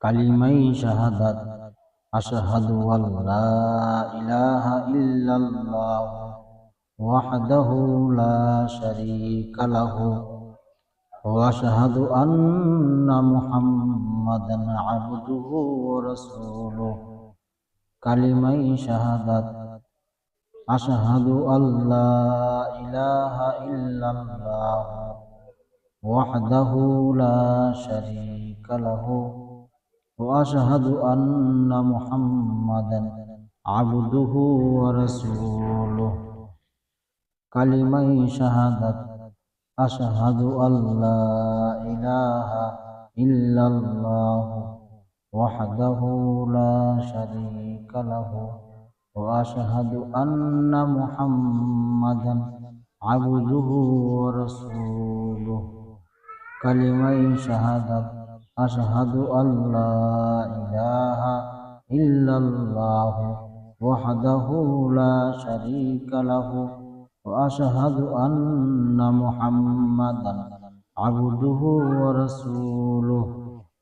কালিমাই শাহাদাত আশহাদু আল্লা ইলাহা ইল্লাল্লাহ ওয়াহদাহু লা শারীকা লাহু ওয়া আশহাদু আন্না মুহাম্মাদান আবদুহু ওয়া রাসূলুহু। কালিমাই শাহাদাত আশহাদু আল্লা ইলাহা ইল্লাল্লাহ ওয়াহদাহু লা শারীকা লাহু وأشهد أن محمدا عبده ورسوله كلمة شهادة أشهد أن لا إله إلا الله وحده لا شريك له وأشهد أن محمدا عبده ورسوله كلمة شهادة أشهد أن لا إله إلا الله وحده لا شريك له وأشهد أن محمدا عبده ورسوله